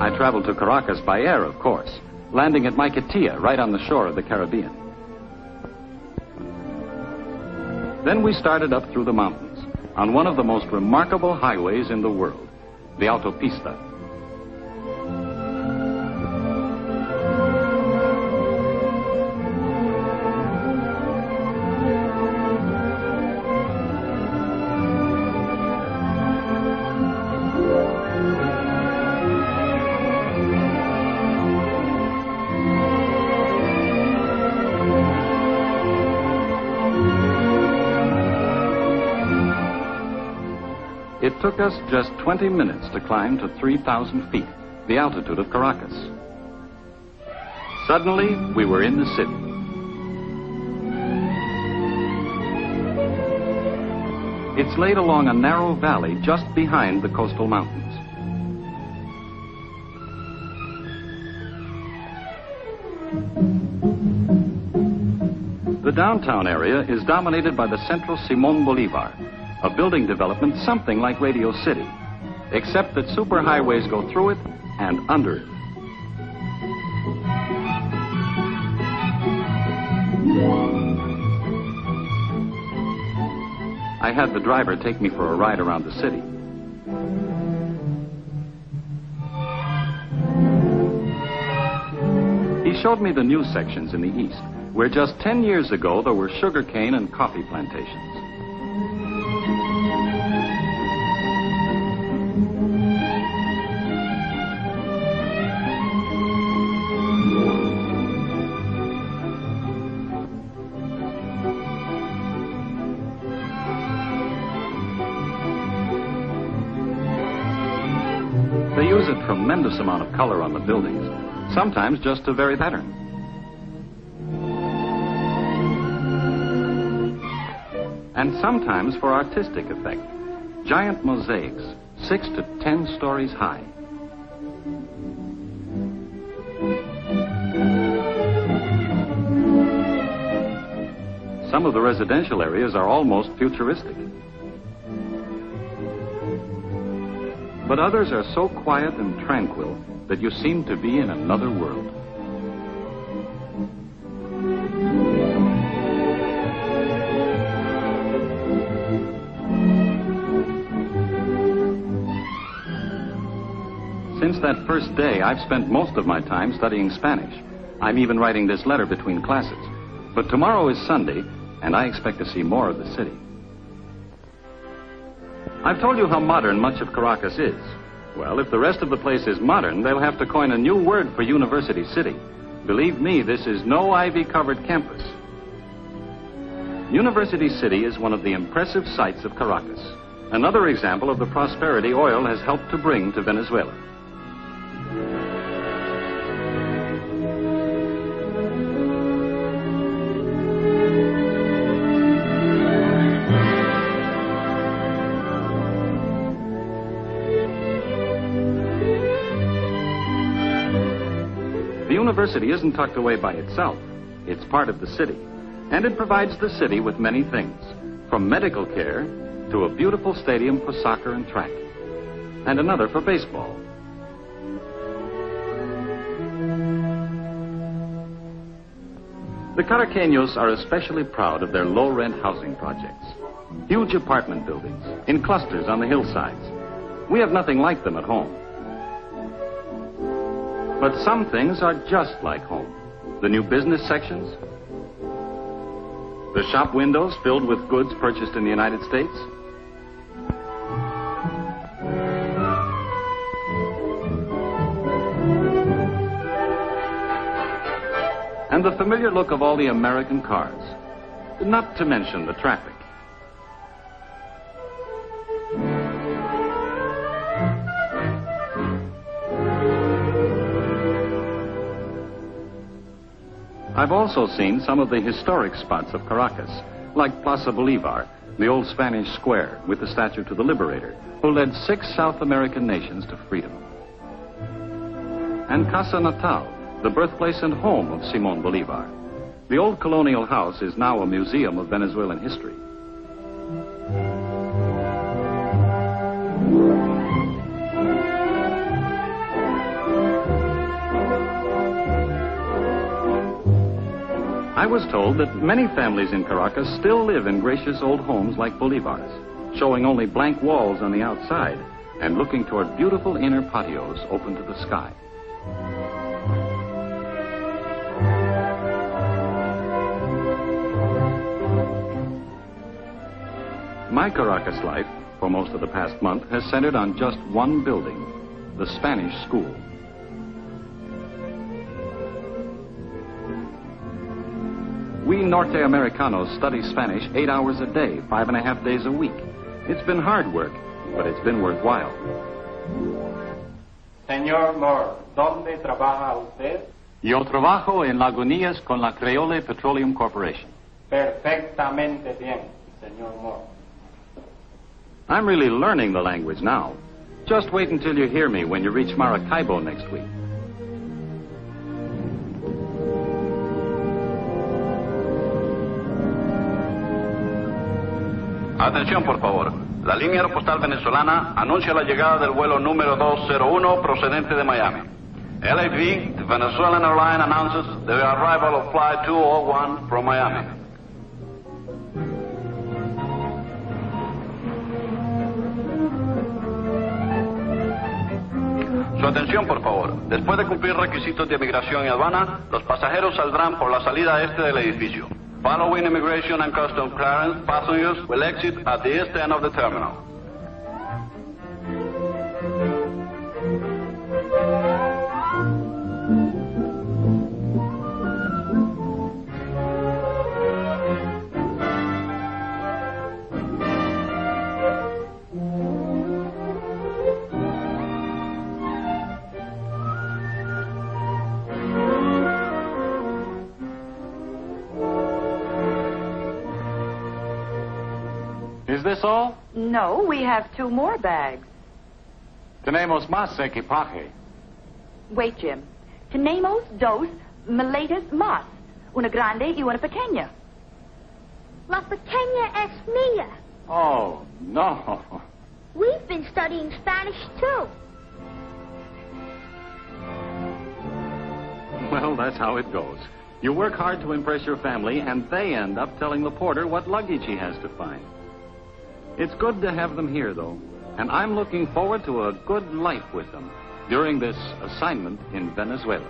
I traveled to Caracas by air, of course, landing at Maiquetía, right on the shore of the Caribbean. Then we started up through the mountains on one of the most remarkable highways in the world, the Autopista. It took us just 20 minutes to climb to 3,000 feet, the altitude of Caracas. Suddenly, we were in the city. It's laid along a narrow valley just behind the coastal mountains. The downtown area is dominated by the Central Simón Bolívar, a building development something like Radio City, except that superhighways go through it and under it. I had the driver take me for a ride around the city. He showed me the new sections in the east, where just 10 years ago there were sugarcane and coffee plantations. They use a tremendous amount of color on the buildings, sometimes just to vary pattern. And sometimes for artistic effect, giant mosaics, 6 to 10 stories high. Some of the residential areas are almost futuristic. But others are so quiet and tranquil that you seem to be in another world. Since that first day, I've spent most of my time studying Spanish. I'm even writing this letter between classes. But tomorrow is Sunday, and I expect to see more of the city. I've told you how modern much of Caracas is. Well, if the rest of the place is modern, they'll have to coin a new word for University City. Believe me, this is no ivy-covered campus. University City is one of the impressive sights of Caracas. Another example of the prosperity oil has helped to bring to Venezuela. The university isn't tucked away by itself. It's part of the city, and it provides the city with many things, from medical care to a beautiful stadium for soccer and track, and another for baseball. The Caraqueños are especially proud of their low-rent housing projects, huge apartment buildings in clusters on the hillsides. We have nothing like them at home. But some things are just like home. The new business sections, the shop windows filled with goods purchased in the United States, and the familiar look of all the American cars, not to mention the traffic. I've also seen some of the historic spots of Caracas, like Plaza Bolivar, the old Spanish square with the statue to the liberator, who led 6 South American nations to freedom. And Casa Natal, the birthplace and home of Simón Bolívar. The old colonial house is now a museum of Venezuelan history. I was told that many families in Caracas still live in gracious old homes like Bolivar's, showing only blank walls on the outside and looking toward beautiful inner patios open to the sky. My Caracas life, for most of the past month, has centered on just one building, the Spanish school. We Norte Americanos study Spanish 8 hours a day, 5.5 days a week. It's been hard work, but it's been worthwhile. Señor Moore, ¿dónde trabaja usted? Yo trabajo en Lagunías con la Creole Petroleum Corporation. Perfectamente bien, señor Moore. I'm really learning the language now. Just wait until you hear me when you reach Maracaibo next week. Atención, por favor. La línea aeropostal venezolana anuncia la llegada del vuelo número 201 procedente de Miami. LAV, the Venezuelan airline, announces the arrival of flight 201 from Miami. Su atención, por favor. Después de cumplir requisitos de migración y aduana, los pasajeros saldrán por la salida este del edificio. Following immigration and customs clearance, passengers will exit at the east end of the terminal. Is this all? No, we have 2 more bags. Tenemos más equipaje. Wait, Jim. Tenemos 2 maletas más. Una grande y una pequeña. La pequeña es mía. Oh, no. We've been studying Spanish, too. Well, that's how it goes. You work hard to impress your family, and they end up telling the porter what luggage he has to find. It's good to have them here, though, and I'm looking forward to a good life with them during this assignment in Venezuela.